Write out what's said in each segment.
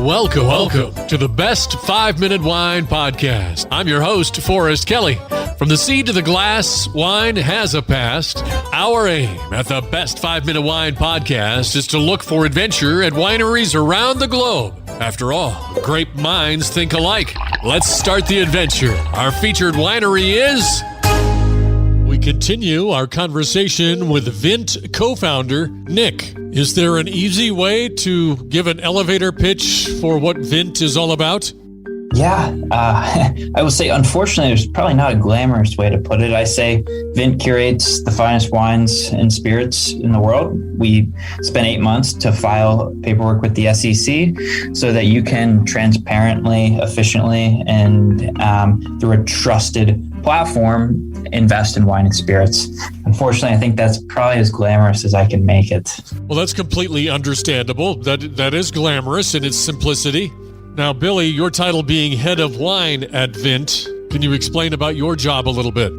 Welcome to the Best 5-Minute Wine Podcast. I'm your host, Forrest Kelly. From the seed to the glass, wine has a past. Our aim at the Best 5-Minute Wine Podcast is to look for adventure at wineries around the globe. After all, great minds think alike. Let's start the adventure. Our featured winery is... We continue our conversation with Vint co-founder Nick. Is there an easy way to give an elevator pitch for what Vint is all about? Yeah, I would say, unfortunately, there's probably not a glamorous way to put it. I say Vint curates the finest wines and spirits in the world. We spent 8 months to file paperwork with the SEC so that you can transparently, efficiently, and through a trusted platform, invest in wine and spirits. Unfortunately, I think that's probably as glamorous as I can make it. Well, that's completely understandable. That is glamorous in its simplicity. Now, Billy, your title being head of wine at Vint, can you explain about your job a little bit?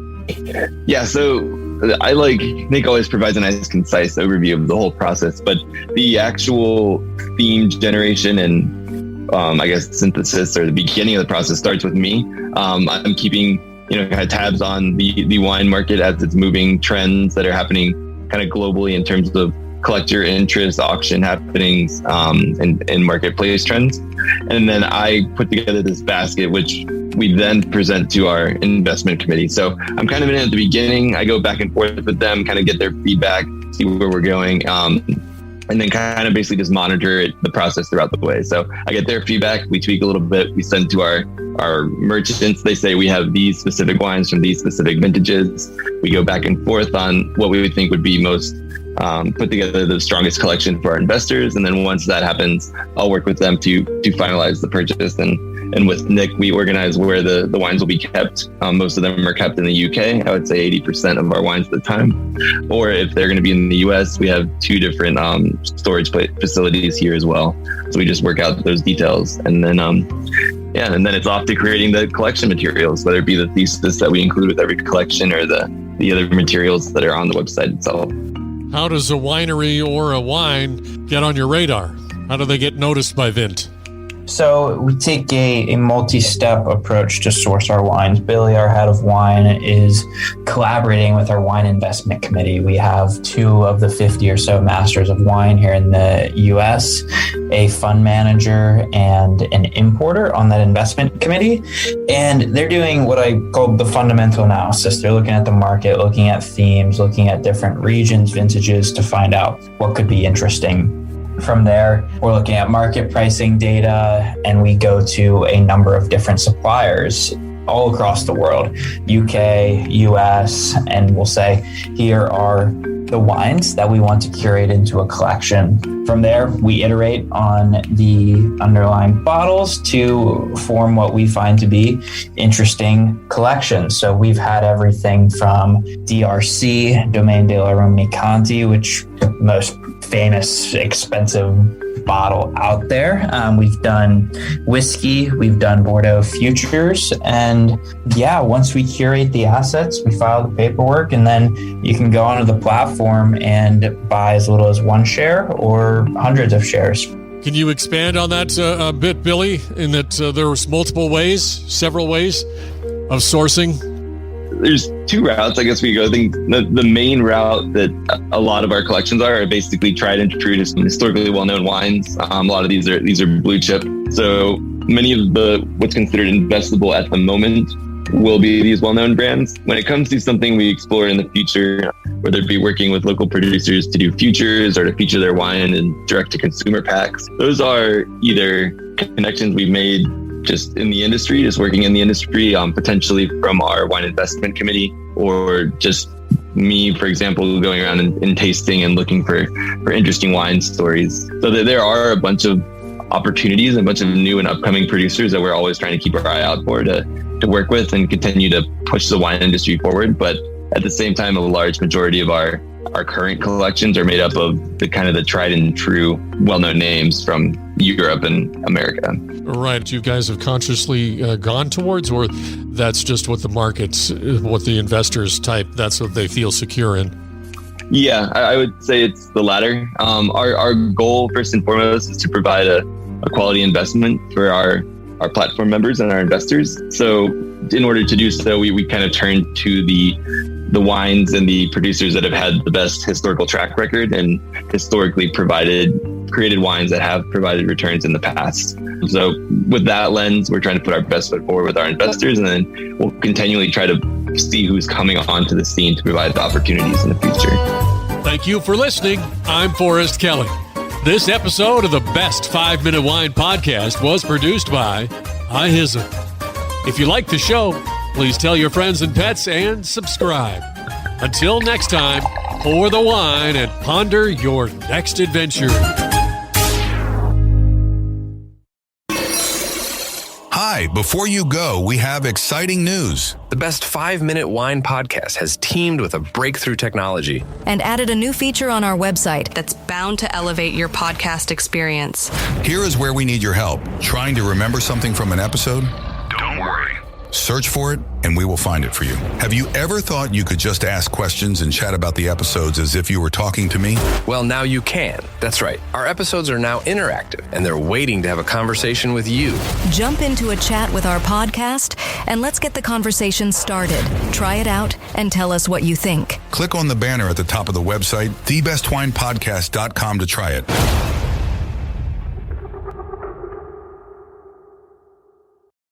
Yeah, so Nick always provides a nice, concise overview of the whole process, but the actual theme generation and I guess synthesis or the beginning of the process starts with me. I'm keeping kind of tabs on the wine market as it's moving, trends that are happening kind of globally in terms of collector interest, auction happenings, and marketplace trends. And then I put together this basket, which we then present to our investment committee. So I'm kind of in it at the beginning. I go back and forth with them, kind of get their feedback, see where we're going, and then kind of basically just monitor the process throughout the way. So I get their feedback, we tweak a little bit, we send to our merchants. They say we have these specific wines from these specific vintages. We go back and forth on what we would think would be most put together the strongest collection for our investors. And then once that happens, I'll work with them to finalize the purchase. And with Nick, we organize where the wines will be kept. Most of them are kept in the UK. I would say 80% of our wines at the time. Or if they're going to be in the US, we have 2 different storage facilities here as well. So we just work out those details. And then and then it's off to creating the collection materials, whether it be the thesis that we include with every collection or the other materials that are on the website itself. How does a winery or a wine get on your radar? How do they get noticed by Vint? So we take a multi-step approach to source our wines. Billy, our head of wine, is collaborating with our wine investment committee. We have 2 of the 50 or so masters of wine here in the US, a fund manager and an importer on that investment committee. And they're doing what I call the fundamental analysis. They're looking at the market, looking at themes, looking at different regions, vintages to find out what could be interesting. From there, we're looking at market pricing data, and we go to a number of different suppliers all across the world, UK, US, and we'll say, here are the wines that we want to curate into a collection. From there, we iterate on the underlying bottles to form what we find to be interesting collections. So we've had everything from DRC, Domaine de la Romanée-Conti, which most famous, expensive bottle out there. We've done whiskey, we've done Bordeaux futures, and once we curate the assets, we file the paperwork, and then you can go onto the platform and buy as little as 1 share or hundreds of shares. Can you expand on that a bit, Billy, in that there's several ways of sourcing? There's 2 routes, I guess we go. I think the main route that a lot of our collections are basically tried and true to some historically well-known wines. A lot of these are blue chip. So many of what's considered investable at the moment will be these well-known brands. When it comes to something we explore in the future, whether it be working with local producers to do futures or to feature their wine in direct-to-consumer packs, those are either connections we've made just in the industry, just working in the industry, potentially from our wine investment committee, or just me, for example, going around and tasting and looking for interesting wine stories. So there are a bunch of opportunities and a bunch of new and upcoming producers that we're always trying to keep our eye out for to work with and continue to push the wine industry forward. But at the same time, a large majority of our current collections are made up of the kind of the tried and true well-known names from Europe and America. Right. You guys have consciously gone towards, or that's just what the markets, what the investors type, that's what they feel secure in? Yeah, I would say it's the latter. Our goal, first and foremost, is to provide a a quality investment for our platform members and our investors. So in order to do so, we kind of turned to the wines and the producers that have had the best historical track record and historically created wines that have provided returns in the past. So with that lens, we're trying to put our best foot forward with our investors, and then we'll continually try to see who's coming onto the scene to provide the opportunities in the future. Thank you for listening. I'm Forrest Kelly. This episode of the Best 5 Minute Wine Podcast was produced by iHism. If you like the show, please tell your friends and pets and subscribe. Until next time, pour the wine and ponder your next adventure. Hi, before you go, we have exciting news. The Best 5 Minute Wine Podcast has teamed with a breakthrough technology and added a new feature on our website that's bound to elevate your podcast experience. Here is where we need your help. Trying to remember something from an episode? Don't worry. Search for it, and we will find it for you. Have you ever thought you could just ask questions and chat about the episodes as if you were talking to me? Well, now you can. That's right. Our episodes are now interactive, and they're waiting to have a conversation with you. Jump into a chat with our podcast, and let's get the conversation started. Try it out and tell us what you think. Click on the banner at the top of the website, thebestwinepodcast.com, to try it.